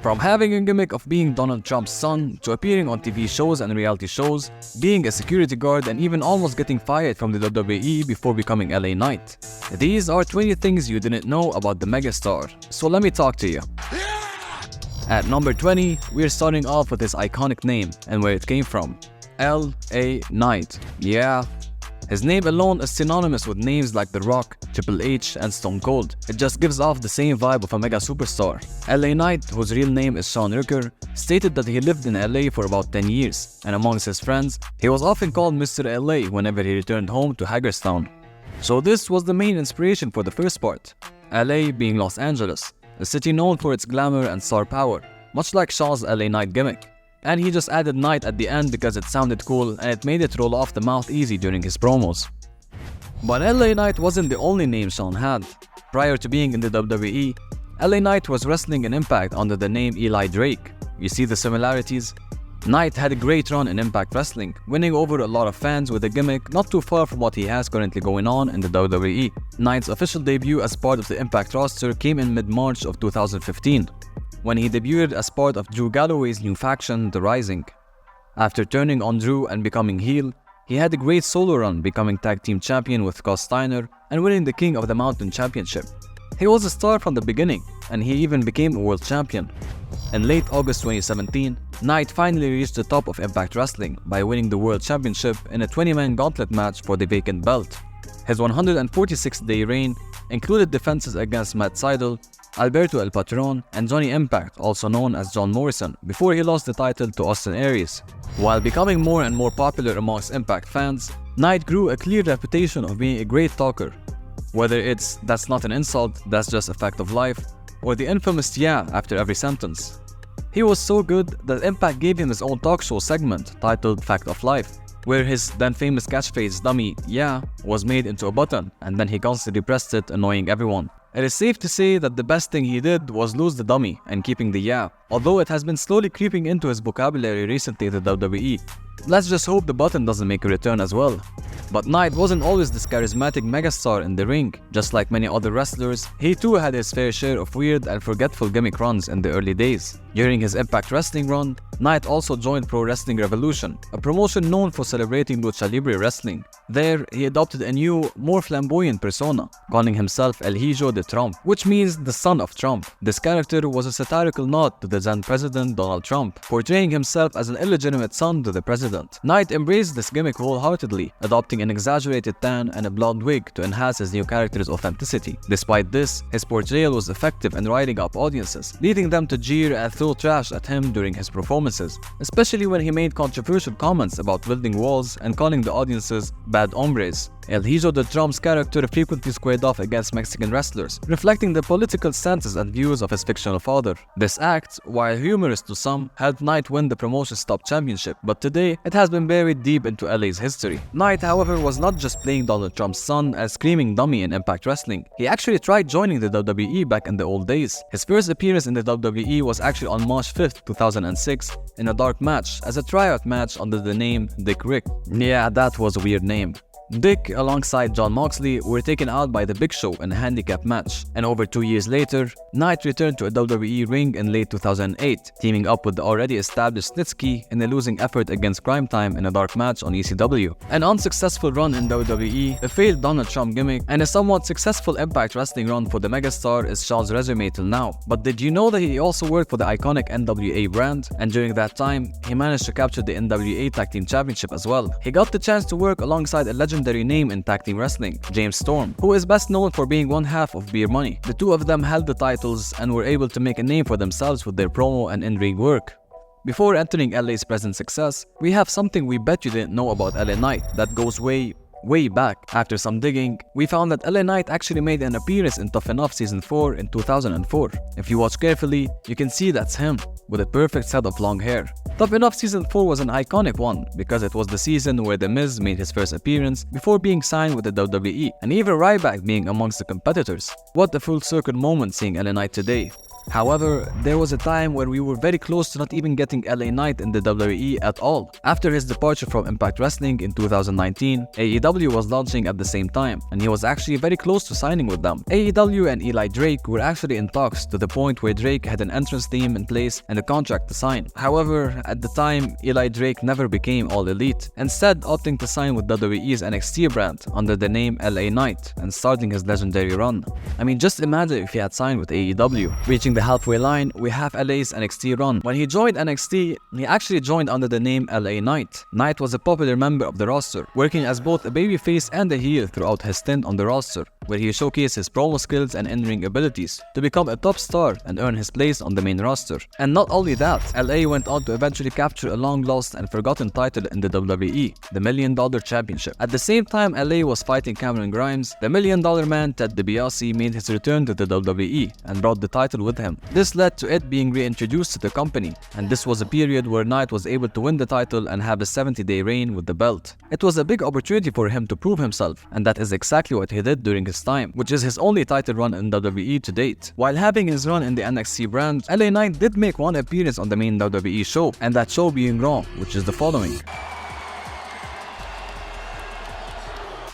From having a gimmick of being Donald Trump's son, to appearing on TV shows and reality shows, being a security guard, and even almost getting fired from the WWE before becoming LA Knight. These are 20 things you didn't know about the megastar, so let me talk to you. At number 20, we're starting off with his iconic name and where it came from. LA Knight. Yeah. His name alone is synonymous with names like The Rock, Triple H, and Stone Cold. It just gives off the same vibe of a mega superstar. LA Knight, whose real name is Sean Ricker, stated that he lived in LA for about 10 years, and amongst his friends, he was often called Mr. LA whenever he returned home to Hagerstown. So this was the main inspiration for the first part. LA being Los Angeles, a city known for its glamour and star power, much like Sean's LA Knight gimmick. And he just added Knight at the end because it sounded cool and it made it roll off the mouth easy during his promos. But LA Knight wasn't the only name Sean had. Prior to being in the WWE, LA Knight was wrestling in Impact under the name Eli Drake. You see the similarities? Knight had a great run in Impact Wrestling, winning over a lot of fans with a gimmick not too far from what he has currently going on in the WWE. Knight's official debut as part of the Impact roster came in mid-March of 2015. When he debuted as part of Drew Galloway's new faction, The Rising. After turning on Drew and becoming heel, he had a great solo run, becoming tag team champion with Scott Steiner and winning the King of the Mountain championship. He was a star from the beginning, and he even became a world champion. In late August 2017, Knight finally reached the top of Impact Wrestling by winning the world championship in a 20-man gauntlet match for the vacant belt. His 146-day reign included defenses against Matt Sydal, Alberto El Patron, and Johnny Impact, also known as John Morrison, before he lost the title to Austin Aries. While becoming more and more popular amongst Impact fans, Knight grew a clear reputation of being a great talker. Whether it's "that's not an insult, that's just a fact of life," or the infamous "yeah" after every sentence. He was so good that Impact gave him his own talk show segment titled Fact of Life, where his then famous catchphrase "dummy, yeah" was made into a button, and then he constantly pressed it, annoying everyone. It is safe to say that the best thing he did was lose the dummy and keeping the "yeah," although it has been slowly creeping into his vocabulary recently at the WWE. Let's just hope the button doesn't make a return as well. But Knight wasn't always this charismatic megastar in the ring. Just like many other wrestlers, he too had his fair share of weird and forgetful gimmick runs in the early days. During his Impact Wrestling run, Knight also joined Pro Wrestling Revolution, a promotion known for celebrating lucha libre wrestling. There, he adopted a new, more flamboyant persona, calling himself El Hijo de Trump, which means the son of Trump. This character was a satirical nod to the then President Donald Trump, portraying himself as an illegitimate son to the president. Knight embraced this gimmick wholeheartedly, adopting an exaggerated tan and a blonde wig to enhance his new character's authenticity. Despite this, his portrayal was effective in riding up audiences, leading them to jeer and throw trash at him during his performances, especially when he made controversial comments about building walls and calling the audiences bad hombres. El Hijo de Trump's character frequently squared off against Mexican wrestlers, reflecting the political stances and views of his fictional father. This act, while humorous to some, helped Knight win the promotion's top championship, but today it has been buried deep into LA's history. Knight, however, was not just playing Donald Trump's son as screaming dummy in Impact Wrestling. He actually tried joining the WWE back in the old days. His first appearance in the WWE was actually on March 5th, 2006, in a dark match as a tryout match under the name Dick Rick. Yeah, that was a weird name. Dick, alongside Jon Moxley, were taken out by The Big Show in a handicap match, and over 2 years later, Knight returned to a WWE ring in late 2008, teaming up with the already established Snitsky in a losing effort against Crime Time in a dark match on ECW. An unsuccessful run in WWE, a failed Donald Trump gimmick, and a somewhat successful Impact Wrestling run for the megastar is Sean's resume till now. But did you know that he also worked for the iconic NWA brand? And during that time, he managed to capture the NWA Tag Team Championship as well. He got the chance to work alongside a legendary name in tag team wrestling, James Storm, who is best known for being one half of Beer Money. The two of them held the titles and were able to make a name for themselves with their promo and in-ring work. Before entering LA's present success, we have something we bet you didn't know about LA Knight that goes way back. After some digging, we found that LA Knight actually made an appearance in Tough Enough Season 4 in 2004. If you watch carefully, you can see that's him, with a perfect set of long hair. Tough Enough Season 4 was an iconic one because it was the season where The Miz made his first appearance before being signed with the WWE, and even Ryback being amongst the competitors. What a full circle moment seeing LA Knight today. However, there was a time where we were very close to not even getting LA Knight in the WWE at all. After his departure from Impact Wrestling in 2019, AEW was launching at the same time, and he was actually very close to signing with them. AEW and Eli Drake were actually in talks to the point where Drake had an entrance team in place and a contract to sign. However, at the time, Eli Drake never became All Elite, instead opting to sign with WWE's NXT brand under the name LA Knight and starting his legendary run. I mean, just imagine if he had signed with AEW. Reaching the halfway line, we have LA's NXT run. When he joined NXT, he actually joined under the name LA Knight. Knight was a popular member of the roster, working as both a babyface and a heel throughout his stint on the roster, where he showcased his promo skills and in-ring abilities to become a top star and earn his place on the main roster. And not only that, LA went on to eventually capture a long-lost and forgotten title in the WWE, the $1 Million Championship. At the same time LA was fighting Cameron Grimes, the $1 Million Man Ted DiBiase made his return to the WWE and brought the title with him. This led to it being reintroduced to the company, and this was a period where Knight was able to win the title and have a 70-day reign with the belt. It was a big opportunity for him to prove himself, and that is exactly what he did during his time, which is his only title run in WWE to date. While having his run in the NXT brand, LA Knight did make one appearance on the main WWE show, and that show being Raw, which is the following.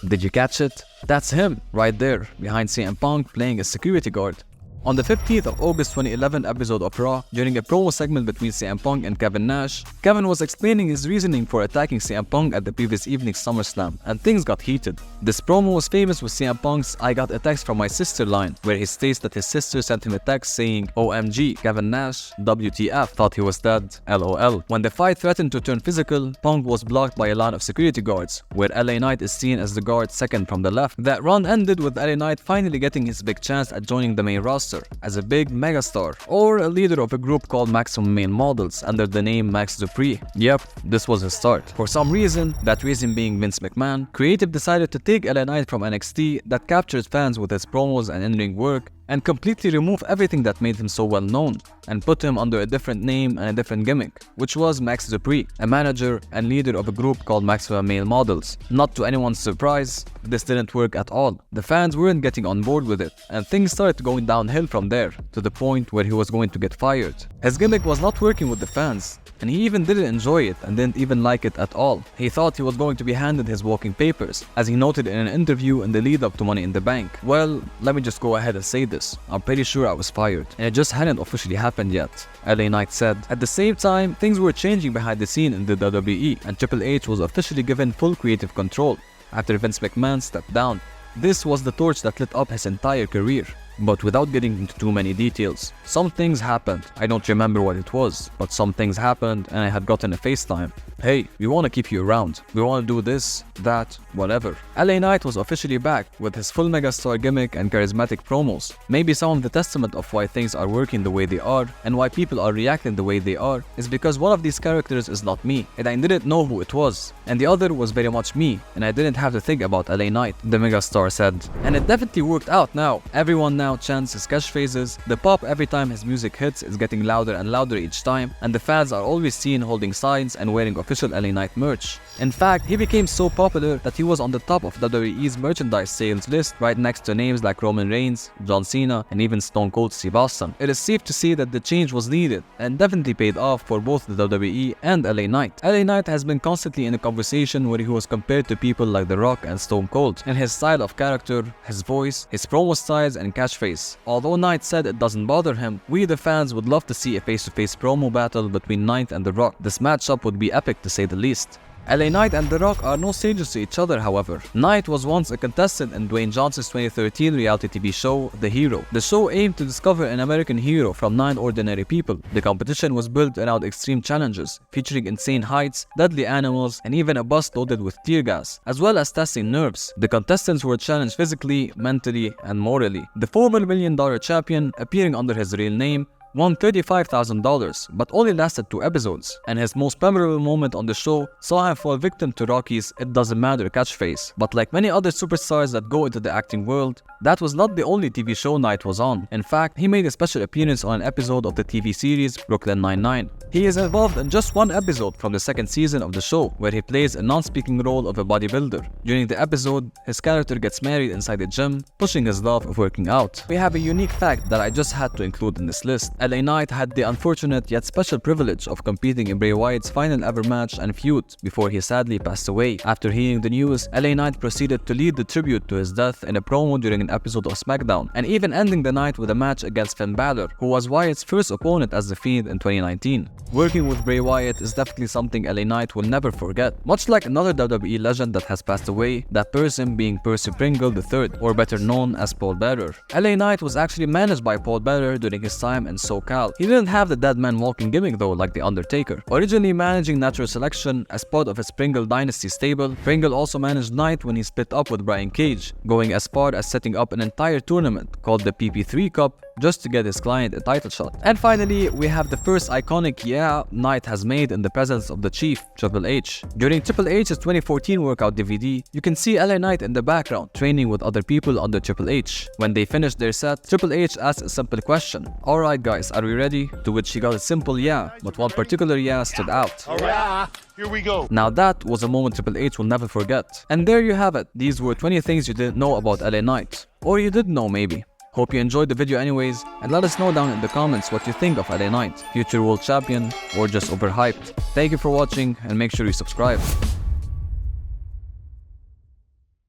Did you catch it? That's him, right there, behind CM Punk playing a security guard. On the 15th of August 2011 episode of Raw, during a promo segment between CM Punk and Kevin Nash, Kevin was explaining his reasoning for attacking CM Punk at the previous evening's SummerSlam, and things got heated. This promo was famous with CM Punk's "I got a text from my sister" line, where he states that his sister sent him a text saying, "OMG, Kevin Nash, WTF, thought he was dead, LOL." When the fight threatened to turn physical, Punk was blocked by a line of security guards, where LA Knight is seen as the guard second from the left. That run ended with LA Knight finally getting his big chance at joining the main roster as a big megastar, or a leader of a group called Maximum Male Models under the name Max Dupree. Yep, this was his start. For some reason, that reason being Vince McMahon, Creative decided to take LA Knight from NXT that captured fans with his promos and in-ring work and completely remove everything that made him so well known and put him under a different name and a different gimmick, which was Max Dupree, a manager and leader of a group called Maximum Male Models. Not to anyone's surprise, this didn't work at all. The fans weren't getting on board with it, and things started going downhill from there, to the point where he was going to get fired. His gimmick was not working with the fans, and he even didn't enjoy it and didn't even like it at all. He thought he was going to be handed his walking papers, as he noted in an interview in the lead up to Money in the Bank. Well, let me just go ahead and say this. I'm pretty sure I was fired, and it just hadn't officially happened yet, LA Knight said. At the same time, things were changing behind the scene in the WWE, and Triple H was officially given full creative control after Vince McMahon stepped down. This was the torch that lit up his entire career. But without getting into too many details, some things happened. I don't remember what it was, but some things happened and I had gotten a FaceTime. Hey, we want to keep you around. We want to do this, that, whatever. LA Knight was officially back with his full megastar gimmick and charismatic promos. Maybe some of the testament of why things are working the way they are and why people are reacting the way they are is because one of these characters is not me and I didn't know who it was, and the other was very much me and I didn't have to think about LA Knight, the megastar said. And it definitely worked out now. Everyone now chants his catchphrases, the pop every time his music hits is getting louder and louder each time, and the fans are always seen holding signs and wearing official LA Knight merch. In fact, he became so popular that he was on the top of WWE's merchandise sales list, right next to names like Roman Reigns, John Cena, and even Stone Cold Steve Austin. It is safe to say that the change was needed and definitely paid off for both the WWE and LA Knight. LA Knight has been constantly in a conversation where he was compared to people like The Rock and Stone Cold in his style of character, his voice, his promo styles, and catchphrase. Although Knight said it doesn't bother him, we the fans would love to see a face-to-face promo battle between Knight and The Rock. This matchup would be epic to say the least. LA Knight and The Rock are no strangers to each other, however. Knight was once a contestant in Dwayne Johnson's 2013 reality TV show, The Hero. The show aimed to discover an American hero from 9 ordinary people. The competition was built around extreme challenges, featuring insane heights, deadly animals, and even a bus loaded with tear gas, as well as testing nerves. The contestants were challenged physically, mentally, and morally. The former $1 Million champion, appearing under his real name, won $35,000, but only lasted 2 episodes, and his most memorable moment on the show saw him fall victim to Rocky's "it doesn't matter" catchphrase. But like many other superstars that go into the acting world, that was not the only TV show Knight was on. In fact, he made a special appearance on an episode of the TV series Brooklyn Nine-Nine. He is involved in just one episode from the second season of the show, where he plays a non-speaking role of a bodybuilder. During the episode, his character gets married inside the gym, pushing his love of working out. We have a unique fact that I just had to include in this list. LA Knight had the unfortunate yet special privilege of competing in Bray Wyatt's final ever match and feud before he sadly passed away. After hearing the news, LA Knight proceeded to lead the tribute to his death in a promo during an episode of SmackDown, and even ending the night with a match against Finn Balor, who was Wyatt's first opponent as The Fiend in 2019. Working with Bray Wyatt is definitely something LA Knight will never forget. Much like another WWE legend that has passed away, that person being Percy Pringle III, or better known as Paul Bearer. LA Knight was actually managed by Paul Bearer during his time in SoCal. He didn't have the dead man walking gimmick though like The Undertaker. Originally managing Natural Selection as part of his Pringle Dynasty stable, Pringle also managed Knight when he split up with Brian Cage, going as far as setting up an entire tournament called the PP3 Cup just to get his client a title shot. And finally, we have the first iconic "yeah" Knight has made in the presence of the Chief, Triple H. During Triple H's 2014 workout DVD, you can see LA Knight in the background training with other people under Triple H. When they finished their set, Triple H asked a simple question: "Alright guys, are we ready?" To which he got a simple "yeah," but one particular "yeah" stood out. Alright, here we go. Now that was a moment Triple H will never forget. And there you have it. These were 20 things you didn't know about LA Knight. Or you did know maybe. Hope you enjoyed the video anyways, and let us know down in the comments what you think of LA Knight, future world champion or just overhyped. Thank you for watching, and make sure you subscribe.